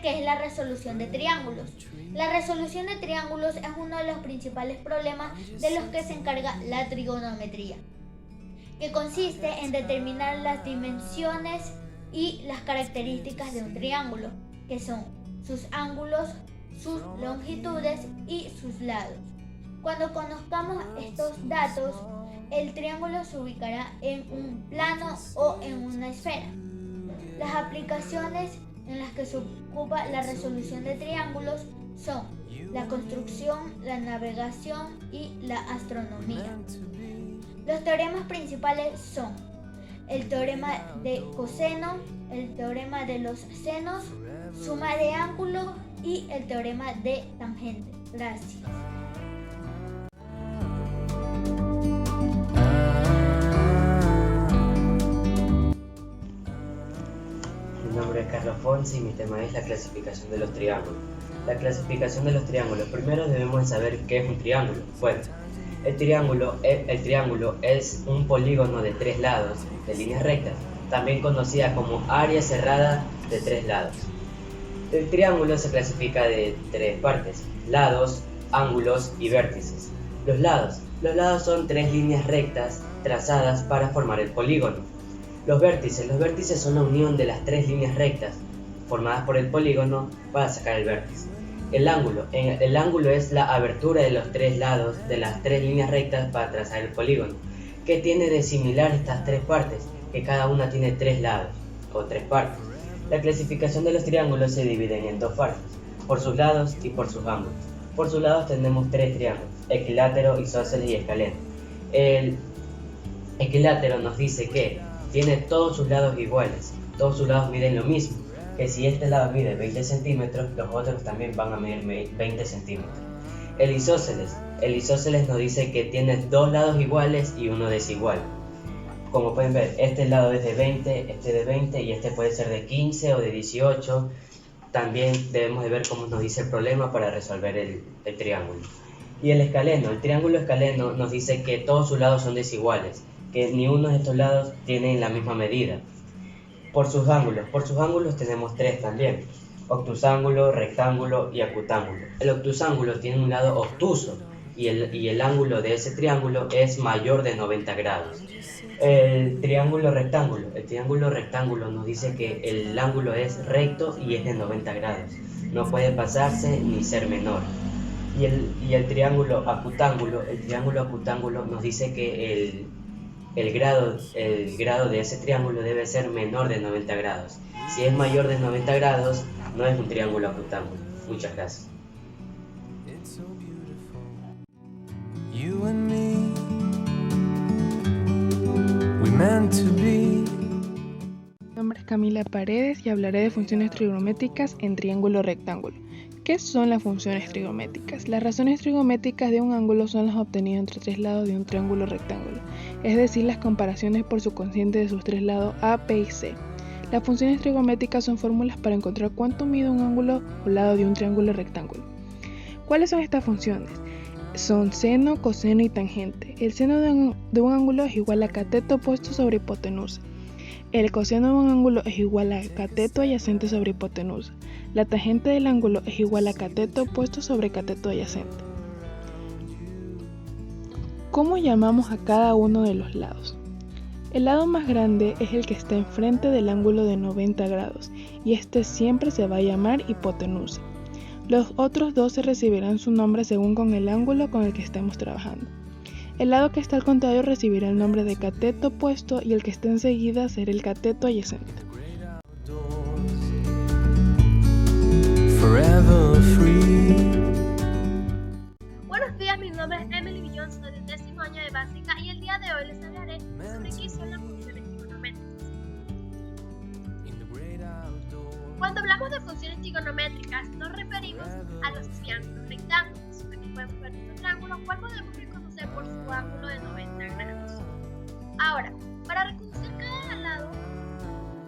qué es la resolución de triángulos. La resolución de triángulos es uno de los principales problemas de los que se encarga la trigonometría, que consiste en determinar las dimensiones y las características de un triángulo, que son sus ángulos, sus longitudes y sus lados. Cuando conozcamos estos datos, el triángulo se ubicará en un plano o en una esfera. Las aplicaciones en las que se ocupa la resolución de triángulos son la construcción, la navegación y la astronomía. Los teoremas principales son el teorema de coseno, el teorema de los senos, suma de ángulo y el teorema de tangente. Gracias. Mi nombre es Carlos Fonsi y mi tema es la clasificación de los triángulos. La clasificación de los triángulos. Primero debemos saber qué es un triángulo. Bueno, el triángulo es un polígono de tres lados, de líneas rectas, también conocida como área cerrada de tres lados. El triángulo se clasifica de tres partes: lados, ángulos y vértices. Los lados son tres líneas rectas trazadas para formar el polígono. Los vértices son la unión de las tres líneas rectas formadas por el polígono para sacar el vértice. El ángulo es la abertura de los tres lados de las tres líneas rectas para trazar el polígono. ¿Qué tiene de similar estas tres partes? Que cada una tiene tres lados o tres partes. La clasificación de los triángulos se divide en dos partes: por sus lados y por sus ángulos. Por sus lados tenemos tres triángulos: equilátero, isósceles y escaleno. El equilátero nos dice que tiene todos sus lados iguales, todos sus lados miden lo mismo, que si este lado mide 20 centímetros, los otros también van a medir 20 centímetros. El isósceles nos dice que tiene dos lados iguales y uno desigual. Como pueden ver, este lado es de 20, este de 20 y este puede ser de 15 o de 18. También debemos de ver cómo nos dice el problema para resolver el triángulo. Y el triángulo escaleno nos dice que todos sus lados son desiguales, que ni uno de estos lados tiene la misma medida. Por sus ángulos tenemos tres también: obtusángulo, rectángulo y acutángulo. El obtusángulo tiene un lado obtuso y el ángulo de ese triángulo es mayor de 90 grados. El triángulo rectángulo nos dice que el ángulo es recto y es de 90 grados. No puede pasarse ni ser menor. Y el triángulo acutángulo nos dice que el grado de ese triángulo debe ser menor de 90 grados. Si es mayor de 90 grados, no es un triángulo acutángulo. Muchas gracias. Mi nombre es Camila Paredes y hablaré de funciones trigonométricas en triángulo rectángulo. ¿Qué son las funciones trigonométricas? Las razones trigonométricas de un ángulo son las obtenidas entre tres lados de un triángulo rectángulo, es decir, las comparaciones por su cociente de sus tres lados A, B y C. Las funciones trigonométricas son fórmulas para encontrar cuánto mide un ángulo o lado de un triángulo rectángulo. ¿Cuáles son estas funciones? Son seno, coseno y tangente. El seno de un ángulo es igual a cateto opuesto sobre hipotenusa. El coseno de un ángulo es igual a cateto adyacente sobre hipotenusa. La tangente del ángulo es igual a cateto opuesto sobre cateto adyacente. ¿Cómo llamamos a cada uno de los lados? El lado más grande es el que está enfrente del ángulo de 90 grados y este siempre se va a llamar hipotenusa. Los otros dos se recibirán su nombre según con el ángulo con el que estemos trabajando. El lado que está al contrario recibirá el nombre de cateto opuesto y el que está enseguida será el cateto adyacente. Buenos días, mi nombre es Emily Villón, soy del 10º año de básica y el día de hoy les hablaré sobre qué son las funciones trigonométricas. Cuando hablamos de funciones trigonométricas nos referimos a los triángulos rectángulos. Aquí podemos ver nuestro triángulo, cual podemos reconocer por su ángulo de 90 grados. Ahora, para reconocer cada lado,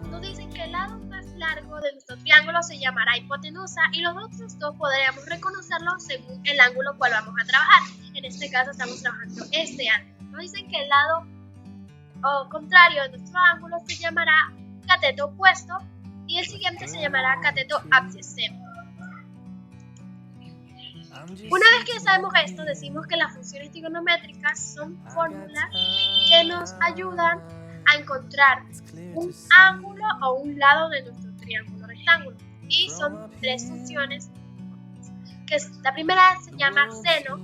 nos dicen que el lado más largo de nuestro triángulo se llamará hipotenusa y los otros dos podríamos reconocerlos según el ángulo cual vamos a trabajar. En este caso estamos trabajando este ángulo. Nos dicen que el lado contrario de nuestro ángulo se llamará cateto opuesto y el siguiente se llamará cateto adyacente. Una vez que ya sabemos esto, decimos que las funciones trigonométricas son fórmulas que nos ayudan a encontrar un ángulo o un lado de nuestro triángulo rectángulo. Y son tres funciones. La primera se llama seno,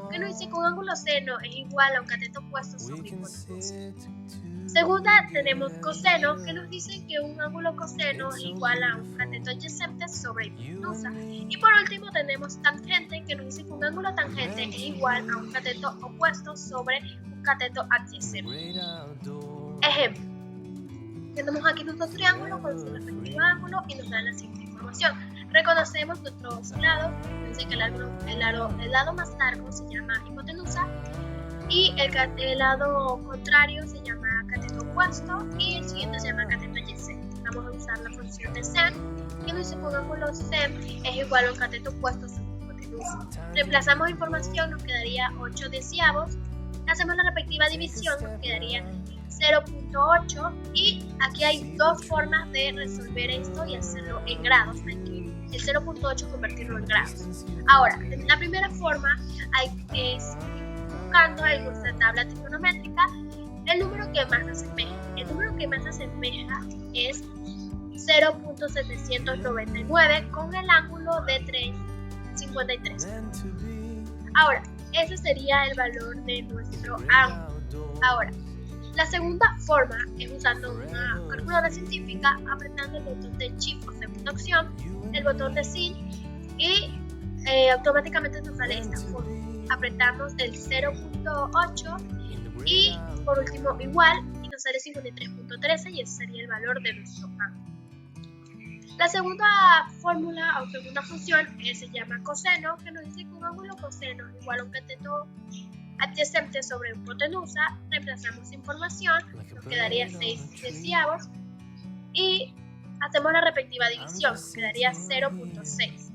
que nos dice que un ángulo seno es igual a un cateto opuesto sobre hipotenusa. Segunda, tenemos coseno, que nos dice que un ángulo coseno es igual a un cateto adyacente sobre hipotenusa. Y por último tenemos tangente, que nos dice que un ángulo tangente es igual a un cateto opuesto sobre un cateto adyacente. Ejemplo, tenemos aquí nuestro triángulo con su respectivo ángulo y nos dan la siguiente información. Reconocemos nuestros lados, nos dice que el lado más largo se llama hipotenusa y el lado contrario se llama cateto opuesto y el siguiente se llama cateto adyacente. Vamos a usar la función de sen, que nos dice que un ángulo sen es igual a un cateto opuesto sobre hipotenusa. Reemplazamos información, nos quedaría 8 decíavos. Hacemos la respectiva división, nos quedaría 0.8 y aquí hay dos formas de resolver esto y hacerlo en grados. Hay que el 0.8 convertirlo en grados. Ahora, la primera forma es buscando en nuestra tabla trigonométrica el número que más asemeja. El número que más asemeja es 0.799 con el ángulo de 3,53. Ahora, ese sería el valor de nuestro ángulo. Ahora, la segunda forma es usando una calculadora científica, apretando el botón de Shift o segunda opción, el botón de Sin y automáticamente nos sale esta forma. Apretamos el 0.8 y por último igual y nos sale 53.13 y ese sería el valor de nuestro ángulo. La segunda fórmula o segunda función se llama coseno, que nos dice que un ángulo coseno es igual a un cateto adyacente sobre hipotenusa. Reemplazamos información, nos quedaría 6 decíavos y hacemos la respectiva división, nos quedaría 0.6.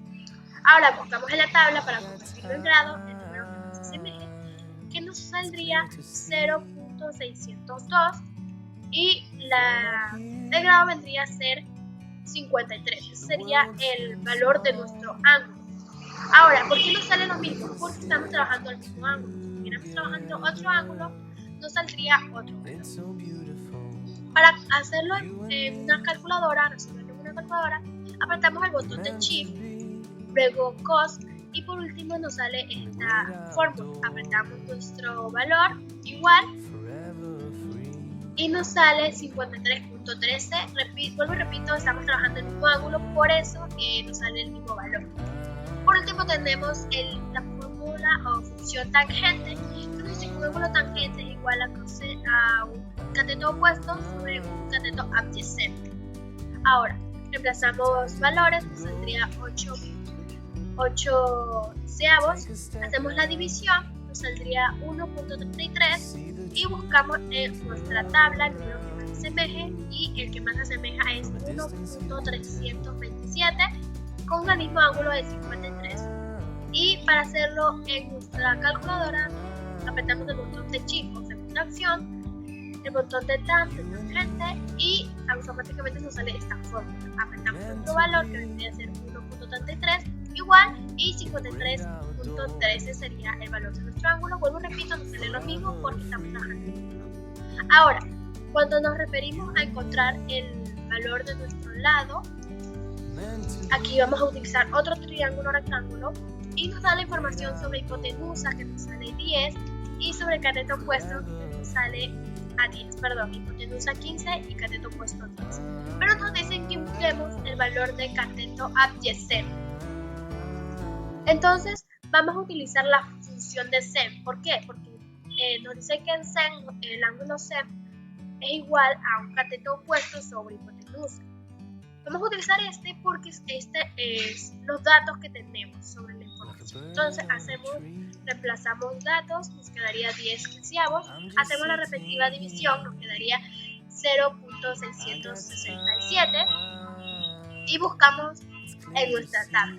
Ahora buscamos en la tabla para convertirlo en grado el número que nos asemeje, que nos saldría 0.602 y el grado vendría a ser 53. Ese sería el valor de nuestro ángulo. Ahora, ¿por qué nos sale lo mismo? Porque estamos trabajando al mismo ángulo. Si estuviéramos trabajando otro ángulo, nos saldría otro valor. Para hacerlo en una calculadora, resolverlo en una calculadora, apretamos el botón de Shift, luego Cos y por último nos sale esta fórmula. Apretamos nuestro valor igual y nos sale 53.13. Vuelvo y repito, estamos trabajando en el mismo ángulo, por eso nos sale el mismo valor. Por último tenemos la fórmula o función tangente, que nos dice que un ángulo tangente es igual a un cateto opuesto sobre un cateto adyacente. Ahora, reemplazamos valores, nos saldría 8 deseavos, hacemos la división, nos saldría 1.33 y buscamos en nuestra tabla el número que más asemeje y el que más asemeja es 1.327 con el mismo ángulo de 53. Y para hacerlo en nuestra calculadora apretamos el botón de Shift o segunda opción, el botón de Tab de tangente y automáticamente nos sale esta fórmula. Apretamos nuestro valor que vendría a ser 1.33 igual y 53.13 sería el valor de nuestro ángulo. Vuelvo y repito, nos sale lo mismo porque estamos trabajando. Ahora, cuando nos referimos a encontrar el valor de nuestro lado, aquí vamos a utilizar otro triángulo rectángulo y nos da la información sobre hipotenusa, que nos sale 10, y sobre cateto opuesto, que nos sale hipotenusa 15 y cateto opuesto 10. Pero nos dicen que busquemos el valor de cateto adyacente. Entonces vamos a utilizar la función de sen. ¿Por qué? Porque nos dice que en sen el ángulo sen es igual a un cateto opuesto sobre hipotenusa. Vamos a utilizar porque este es los datos que tenemos sobre la información. Entonces reemplazamos datos, nos quedaría 10 decíavos, hacemos la respectiva división, nos quedaría 0.667 y buscamos en nuestra tabla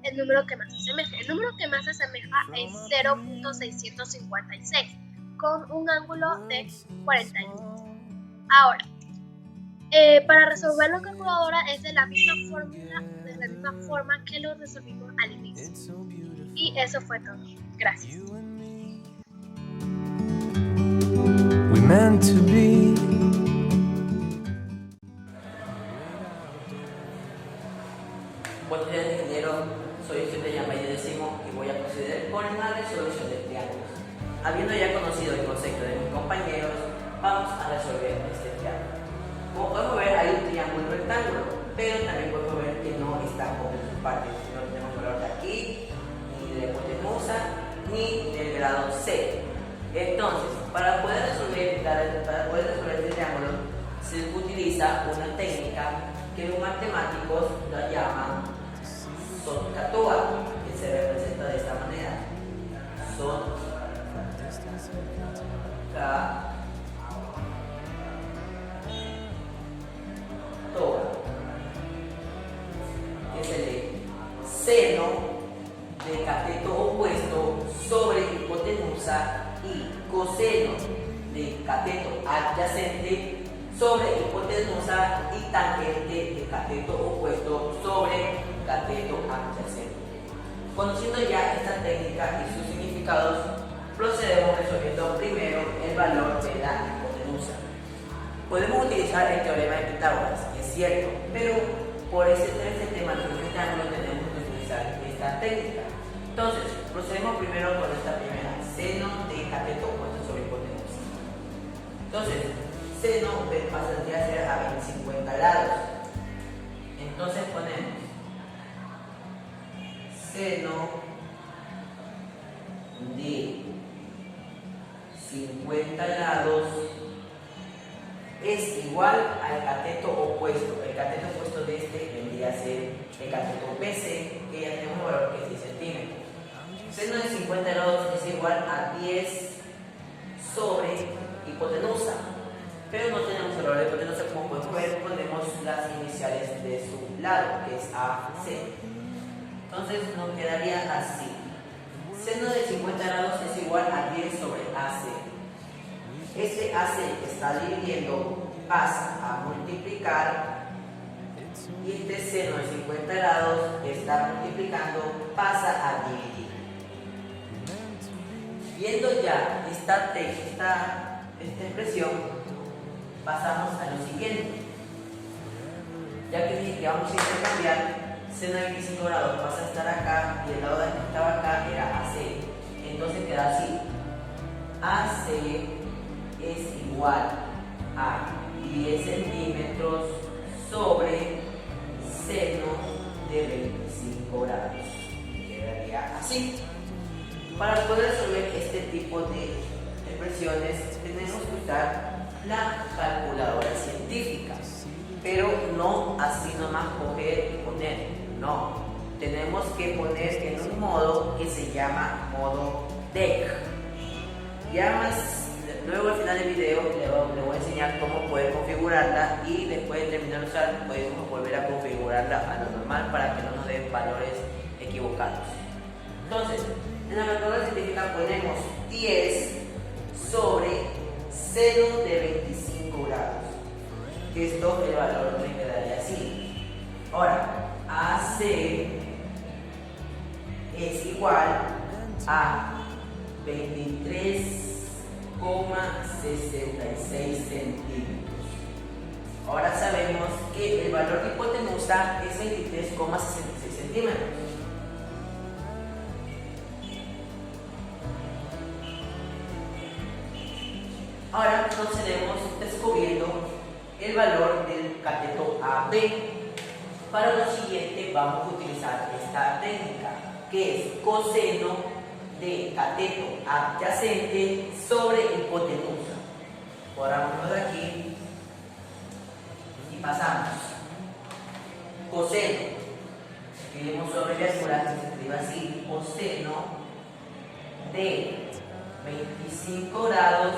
el número que más asemeja. El número que más asemeja es 0.656 con un ángulo de 41. Ahora, Para resolverlo en calculadora es de la misma forma que lo resolvimos al inicio. Y eso fue todo. Gracias. We meant to be. Buenos días, ingeniero. Soy estudiante de Yamay décimo y voy a proceder con la resolución de triángulos. Habiendo ya conocido el concepto de mis compañeros, vamos a resolver este triángulo. Como podemos ver, hay un triángulo rectángulo, pero también podemos ver que no está con sus partes. No tenemos valor de aquí, ni de hipotenusa, ni del grado C. Entonces, para poder resolver este triángulo, se utiliza una técnica que los matemáticos la llaman SOHCAHTOA, que se representa de esta manera. SOHCAHTOA. Que es el de seno de cateto opuesto sobre hipotenusa y coseno de cateto adyacente sobre hipotenusa y tangente de cateto opuesto sobre cateto adyacente. Conociendo ya esta técnica y sus significados, procedemos resolviendo primero el valor de la hipotenusa. Podemos utilizar el teorema de Pitágoras, es cierto, pero por este tema del rectángulo tenemos que utilizar esta técnica. Entonces, procedemos primero con esta primera, seno de cateto opuesto sobre hipotenusa. Entonces, seno pasaría a ser a 50 grados. Entonces ponemos seno de 50 grados es igual al cateto opuesto. El cateto opuesto de este vendría a ser el cateto BC, que ya tenemos un valor que es 10 centímetros. Seno de 50 grados es igual a 10 sobre hipotenusa. Pero no tenemos el valor de hipotenusa, como podemos ver, ponemos las iniciales de su lado, que es AC. Entonces nos quedaría así. Seno de 50 grados es igual a 10 sobre AC. Este AC que está dividiendo pasa a multiplicar y este seno de 50 grados que está multiplicando pasa a dividir. Viendo ya esta expresión, pasamos a lo siguiente. Ya que vamos a intercambiar, seno de 25 grados pasa a estar acá y el lado que estaba acá era AC. Entonces queda así. AC es igual a 10 centímetros sobre seno de 25 grados. Quedaría así. Para poder resolver este tipo de expresiones tenemos que usar la calculadora científica, pero no así nomás coger y poner, no, tenemos que poner en un modo que se llama modo DEC. Luego al final del video le voy a enseñar cómo poder configurarla y después de terminar de usar podemos volver a configurarla a lo normal para que no nos dé valores equivocados. Entonces, en la calculadora científica ponemos 10 sobre seno de 25 grados, que esto el valor me quedaría así. Ahora, AC es igual a 23,66 centímetros. Ahora sabemos que el valor de hipotenusa es 23,66 centímetros. Ahora procedemos descubriendo el valor del cateto AB. Para lo siguiente vamos a utilizar esta técnica, que es coseno de cateto adyacente sobre hipotenusa. Borramos de aquí y pasamos. Coseno, escribimos sobre abreviatura que se escribe así, coseno de 25 grados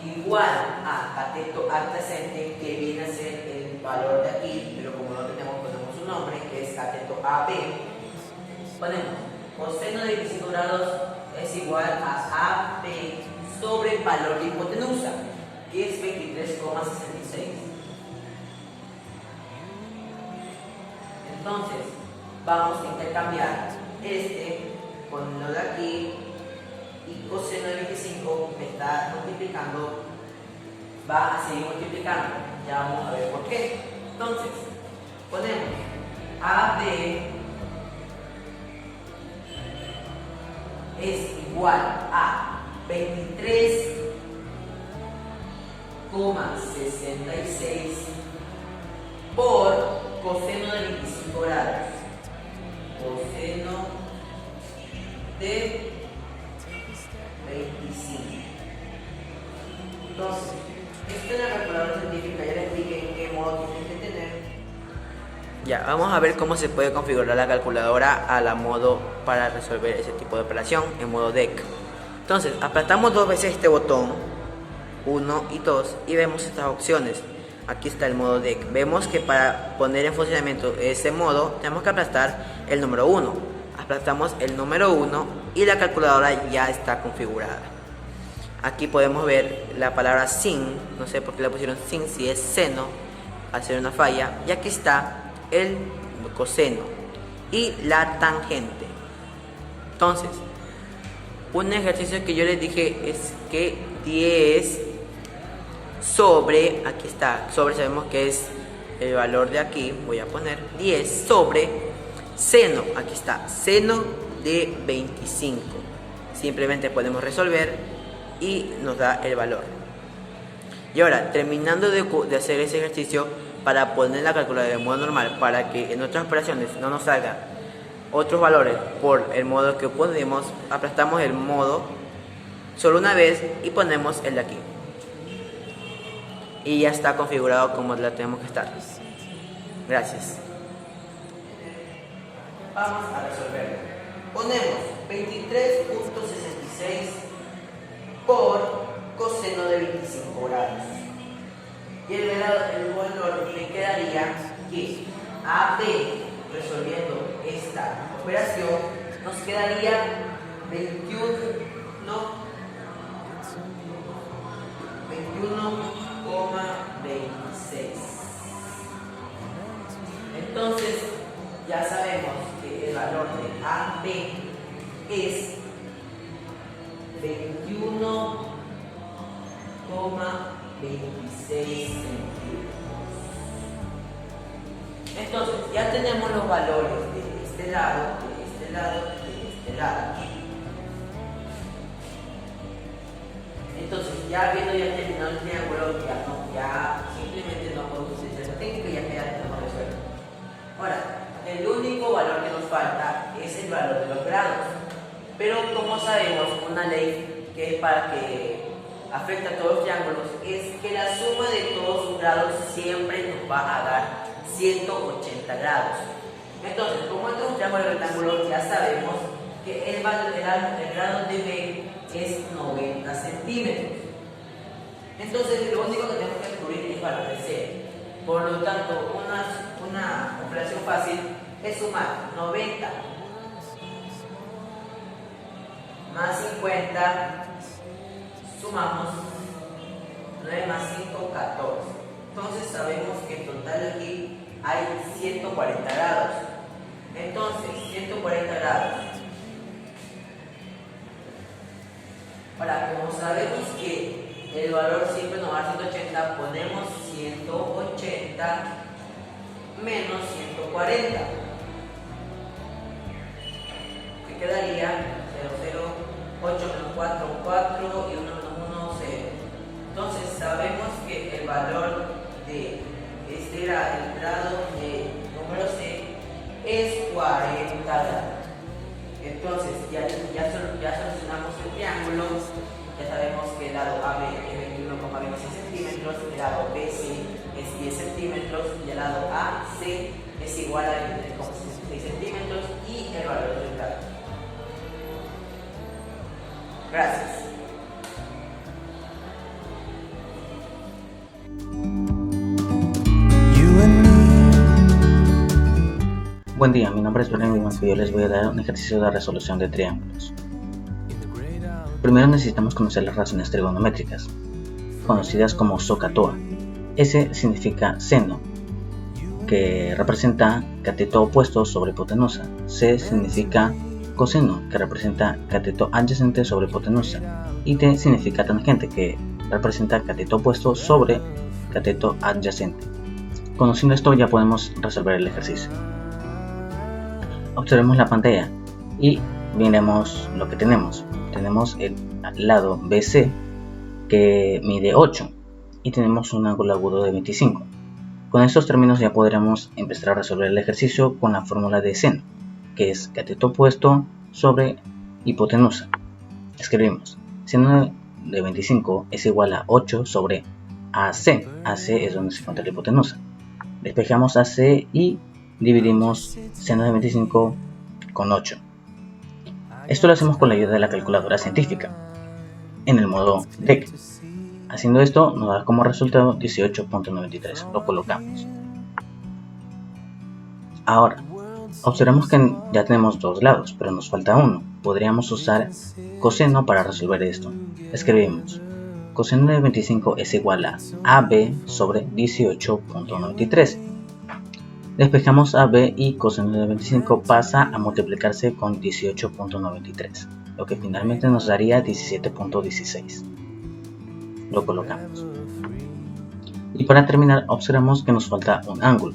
igual a cateto adyacente, que viene a ser el valor de aquí, pero como no ponemos un nombre, que es cateto AB. Ponemos coseno de 25 grados es igual a AB sobre el valor de hipotenusa, que es 23,66. Entonces, vamos a intercambiar este con lo de aquí y coseno de 25 me está multiplicando, va a seguir multiplicando. Ya vamos a ver por qué. Entonces, ponemos AB es igual a 23,66 por coseno de 25 grados. Coseno de 25. Entonces, esto en la calculadora científica ya les expliqué en qué modo tienen que tener. Ya, vamos a ver cómo se puede configurar la calculadora a la modo para resolver ese tipo de operación en modo DEC. Entonces, apretamos 2 veces este botón, 1 y 2, y vemos estas opciones. Aquí está el modo DEC. Vemos que para poner en funcionamiento ese modo tenemos que aplastar el número 1. Aplastamos el número 1 y la calculadora ya está configurada. Aquí podemos ver la palabra sin, no sé por qué le pusieron sin, si es seno, hacer una falla. Y aquí está el coseno y la tangente. Entonces, un ejercicio que yo les dije es que 10 sobre, aquí está, sobre sabemos que es el valor de aquí, voy a poner 10 sobre seno, aquí está, seno de 25. Simplemente podemos resolver y nos da el valor. Y ahora, terminando de hacer ese ejercicio, para poner la calculadora de modo normal, para que en otras operaciones no nos salgan otros valores por el modo que ponemos, aplastamos el modo solo una vez y ponemos el de aquí. Y ya está configurado como la tenemos que estar. Gracias. Vamos a resolverlo. Ponemos 23,66 por coseno de 25 grados. Y el valor me quedaría que AB, resolviendo esta operación, nos quedaría 21,26. Entonces, ya sabemos que el valor de AB es 21,26 centímetros. Entonces, ya tenemos los valores de este lado, de este lado y de este lado. Entonces, ya habiendo terminado el triángulo, ya simplemente no podemos utilizar esa técnica y ya tenemos resuelto. Ahora, el único valor que nos falta es el valor de los grados. Pero como sabemos, una ley que es para que afecta a todos los triángulos es que la suma de todos sus grados siempre nos va a dar 180 grados. Entonces, como esto es un triángulo rectangular, ya sabemos que el grado de B es 90 centímetros. Entonces, lo único que tenemos que descubrir es el valor de C. Por lo tanto, una operación fácil es sumar 90 más 50, sumamos 9 más 5, 14. Entonces sabemos que en total aquí hay 140 grados. Entonces, 140 grados. Ahora, como sabemos que el valor siempre nos va a dar 180, ponemos 180 menos 140. Que quedaría 0, 8 menos 4, 4 y 1 menos 1, 0. Entonces sabemos que el valor de este era el grado de número C es 40 grados. Entonces ya solucionamos el triángulo. Ya sabemos que el lado AB es 21,26 centímetros, el lado BC es 10 centímetros y el lado AC es igual a 23,66 centímetros y el valor del grado. Gracias. Buen día, mi nombre es Belén y yo les voy a dar un ejercicio de resolución de triángulos. Primero necesitamos conocer las razones trigonométricas, conocidas como SOHCAHTOA. S significa seno, que representa cateto opuesto sobre hipotenusa. C significa coseno, que representa cateto adyacente sobre hipotenusa. Y T significa tangente, que representa cateto opuesto sobre cateto adyacente. Conociendo esto ya podemos resolver el ejercicio. Observemos la pantalla y miremos lo que tenemos. Tenemos el lado BC que mide 8 y tenemos un ángulo agudo de 25. Con estos términos ya podremos empezar a resolver el ejercicio con la fórmula de seno, que es cateto opuesto sobre hipotenusa. Escribimos: seno de 25 es igual a 8 sobre AC. AC es donde se encuentra la hipotenusa. Despejamos AC y dividimos seno de 25 con 8. Esto lo hacemos con la ayuda de la calculadora científica en el modo DEC. Haciendo esto nos da como resultado 18.93. Lo colocamos. Ahora, observamos que ya tenemos dos lados, pero nos falta uno. Podríamos usar coseno para resolver esto. Escribimos: coseno de 25 es igual a AB sobre 18.93. Despejamos AB y coseno de 25 pasa a multiplicarse con 18.93, lo que finalmente nos daría 17.16. Lo colocamos. Y para terminar, observamos que nos falta un ángulo.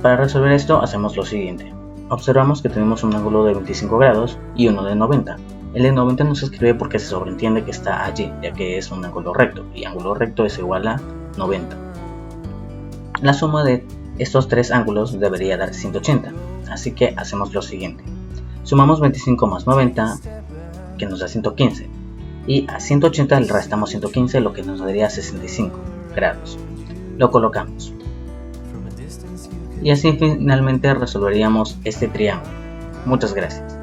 Para resolver esto hacemos lo siguiente. Observamos que tenemos un ángulo de 25 grados y uno de 90. El de 90 no se escribe porque se sobreentiende que está allí, ya que es un ángulo recto, y ángulo recto es igual a 90. La suma de estos tres ángulos debería dar 180, así que hacemos lo siguiente. Sumamos 25 más 90, que nos da 115, y a 180 le restamos 115, lo que nos daría 65 grados. Lo colocamos. Y así finalmente resolveríamos este triángulo. Muchas gracias.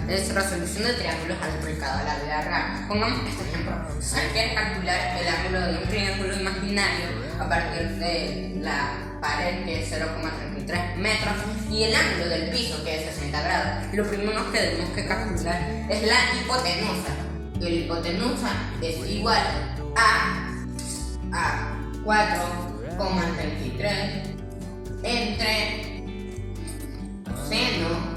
Es resolución de triángulos aplicado a la vida real. Pongamos este ejemplo. Se quiere calcular el ángulo de un triángulo imaginario a partir de la pared, que es 0,33 metros, y el ángulo del piso, que es 60 grados. Lo primero que tenemos que calcular es la hipotenusa. La hipotenusa es igual a 4,33 entre seno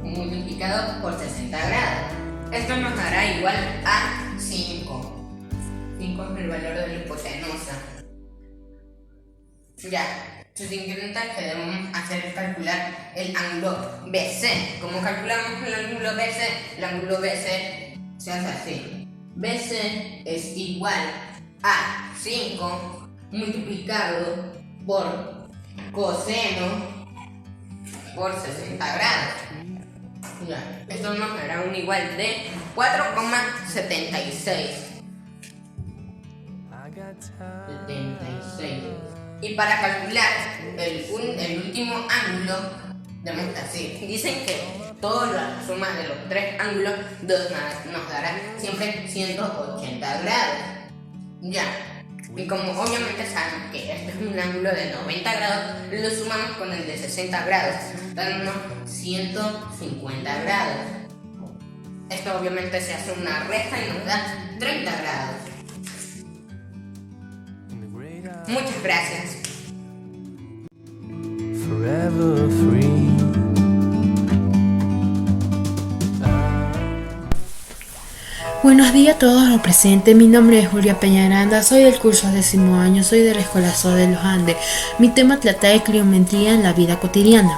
multiplicado por 60 grados. Esto nos dará igual a 5. 5 es el valor de la hipotenusa. Ya, su siguiente que debemos hacer es calcular el ángulo BC. ¿Cómo calculamos el ángulo BC? El ángulo BC se hace así. BC es igual a 5 multiplicado por coseno por 60 grados. Ya, esto nos dará un igual de 4,76. Y para calcular el último ángulo, debemos así. Dicen que toda la suma de los tres ángulos nos dará siempre 180 grados. Ya. Y como obviamente sabemos que este es un ángulo de 90 grados, lo sumamos con el de 60 grados, dándonos 150 grados. Esto obviamente se hace una resta y nos da 30 grados. Muchas gracias. Forever free. Buenos días a todos los presentes, mi nombre es Julia Peñaranda, soy del curso 10º año, soy de la Escuela SO de los Andes. Mi tema trata de cliometría en la vida cotidiana.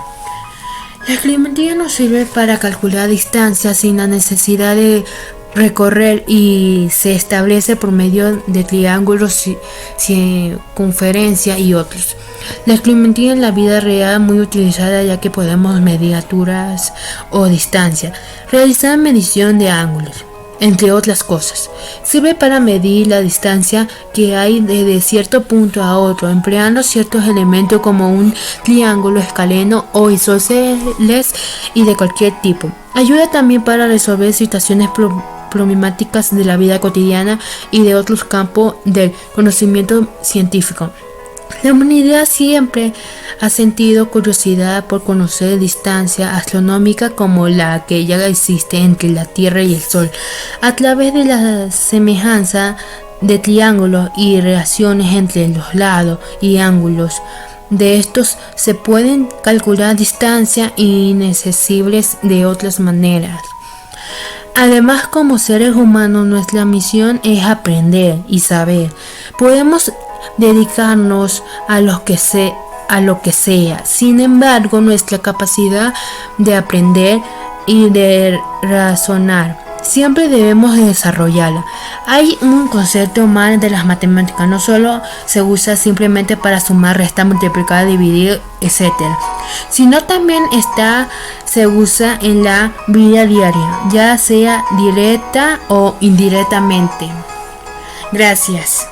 La cliometría nos sirve para calcular distancias sin la necesidad de recorrer y se establece por medio de triángulos, circunferencia y otros. La cliometría en la vida real es muy utilizada ya que podemos medir alturas o distancia, realizar medición de ángulos, entre otras cosas. Sirve para medir la distancia que hay desde cierto punto a otro, empleando ciertos elementos como un triángulo, escaleno o isósceles y de cualquier tipo. Ayuda también para resolver situaciones problemáticas de la vida cotidiana y de otros campos del conocimiento científico. La humanidad siempre ha sentido curiosidad por conocer distancia astronómica como la que ya existe entre la Tierra y el Sol, a través de la semejanza de triángulos y relaciones entre los lados y ángulos. De estos se pueden calcular distancias inaccesibles de otras maneras. Además, como seres humanos, nuestra misión es aprender y saber. Podemos dedicarnos a lo que sea. Sin embargo, nuestra capacidad de aprender y de razonar siempre debemos desarrollarla. Hay un concepto más de las matemáticas, no solo se usa simplemente para sumar, restar, multiplicar, dividir, etc., sino también se usa en la vida diaria, ya sea directa o indirectamente. Gracias.